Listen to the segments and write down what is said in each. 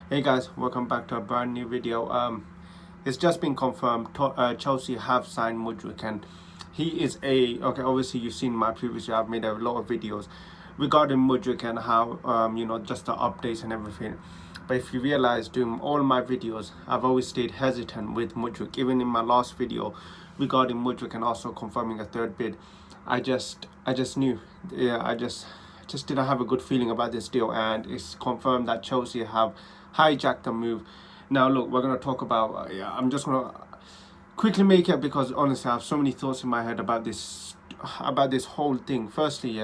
Hey guys, welcome back to a brand new video. It's just been confirmed. Chelsea have signed Mudryk, and he is okay. Obviously, you've seen my previous video. I've made a lot of videos regarding Mudryk and how just the updates and everything. But if you realize, during all my videos, I've always stayed hesitant with Mudryk. Even in my last video regarding Mudryk and also confirming a third bid, I just knew. Yeah, I just didn't have a good feeling about this deal, and it's confirmed that Chelsea have hijacked the move. Now look, we're going to talk about I'm just going to quickly make it, because honestly I have so many thoughts in my head about this whole thing. Firstly,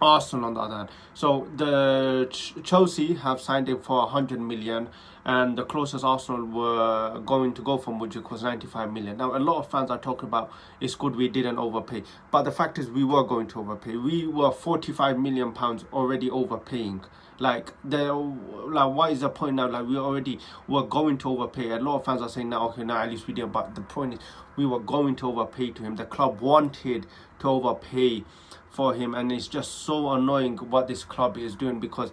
Arsenal on the other hand. So the Chelsea have signed him for 100 million, and the closest Arsenal were going to go for Mudryk was 95 million. Now a lot of fans are talking about it's good we didn't overpay, but the fact is we were going to overpay. We were 45 million pounds already overpaying. Like what is the point now? Like we already were going to overpay. A lot of fans are saying now, okay, now at least we did. But the point is, we were going to overpay to him. The club wanted to overpay for him, and it's just so annoying what this club is doing. Because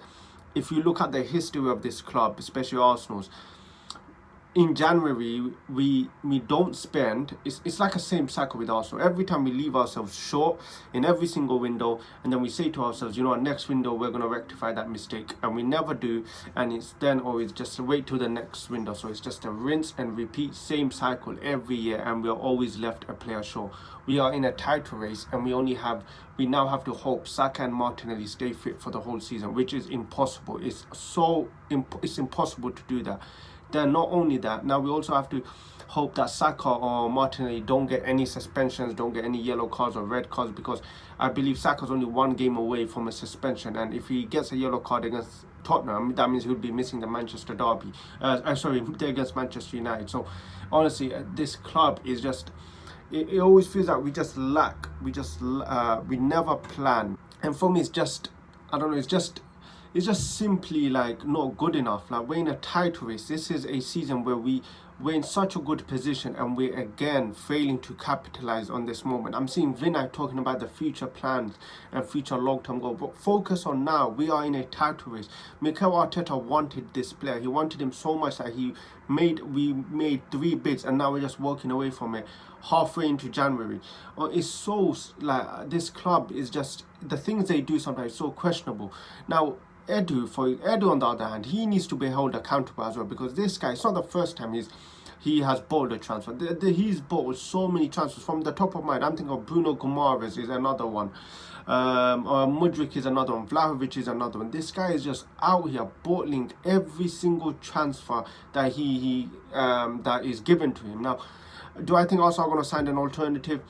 if you look at the history of this club, especially Arsenal's, in January we don't spend. It's like a same cycle with Arsenal. Every time we leave ourselves short in every single window, and then we say to ourselves, you know what, next window we're going to rectify that mistake, and we never do. And it's then always just wait till the next window. So it's just a rinse and repeat, same cycle every year, and we're always left a player short. We are in a title race, and we now have to hope Saka and Martinelli stay fit for the whole season, which is impossible. It's impossible to do that. Then not only that, now we also have to hope that Saka or Martinelli don't get any suspensions, don't get any yellow cards or red cards, because I believe Saka's only one game away from a suspension, and if he gets a yellow card against Tottenham, that means he would be missing the Manchester derby. Against Manchester United. So honestly, this club is just, it always feels like we just lack. We never plan, and for me, it's just, I don't know. It's just simply like not good enough. Like, we're in a title race. This is a season where we're in such a good position, and we're again failing to capitalize on this moment. I'm seeing Vinay talking about the future plans and future long-term goal, but focus on now. We are in a title race. Mikel Arteta wanted this player. He wanted him so much that we made 3 bids, and now we're just walking away from it halfway into January. It's so, like, this club is just, the things they do sometimes so questionable. Now Edu on the other hand, he needs to be held accountable as well, because this guy, it's not the first time he has bought a transfer. He's bought so many transfers. From the top of my head, I'm thinking of Bruno Guimaraes is another one, Mudryk is another one, Vlahovic is another one. This guy is just out here bottling every single transfer that that is given to him. Now, do I think Arsenal are going to sign an alternative?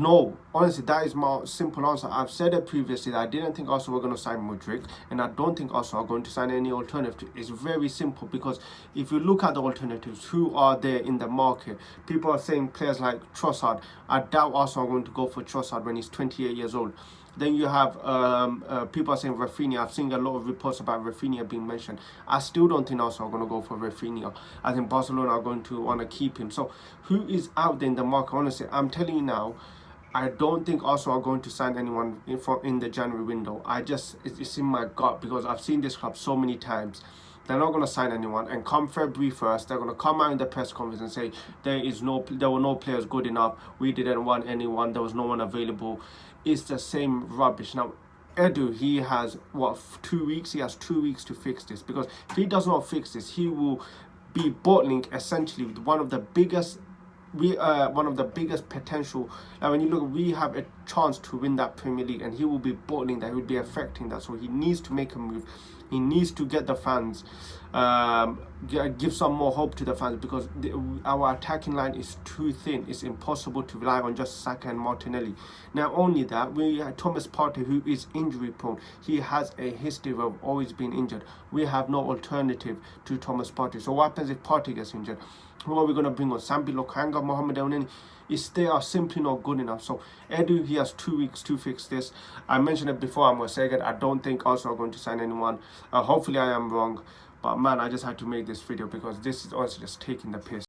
No. Honestly, that is my simple answer. I've said it previously that I didn't think Arsenal were going to sign Mudryk, and I don't think Arsenal are going to sign any alternative. It's very simple, because if you look at the alternatives, who are there in the market? People are saying players like Trossard. I doubt Arsenal are going to go for Trossard when he's 28 years old. Then you have people are saying Rafinha. I've seen a lot of reports about Rafinha being mentioned. I still don't think Arsenal are going to go for Rafinha. I think Barcelona are going to want to keep him. So who is out there in the market? Honestly, I'm telling you now, I don't think Arsenal are going to sign anyone in the January window. It's in my gut, because I've seen this club so many times. They're not going to sign anyone, and come February 1st, they're going to come out in the press conference and say there were no players good enough. We didn't want anyone. There was no one available. It's the same rubbish. Now, Edu, he has 2 weeks. He has 2 weeks to fix this, because if he does not fix this, he will be bottling essentially with one of the biggest potential. Now, when you look, we have a chance to win that Premier League, and he will be bottling that. He will be affecting that. So he needs to make a move. He needs to get the fans, give some more hope to the fans, because our attacking line is too thin. It's impossible to rely on just Saka and Martinelli. Not only that, we have Thomas Partey, who is injury prone. He has a history of always being injured. We have no alternative to Thomas Partey. So what happens if Partey gets injured? Who are we going to bring on? Sambi Lokanga, Mohamed Elneny? They are simply not good enough. So Edu, he has 2 weeks to fix this. I mentioned it before, I'm going to say it. I don't think Arsenal are going to sign anyone. Hopefully I am wrong. But man, I just had to make this video, because this is honestly just taking the piss.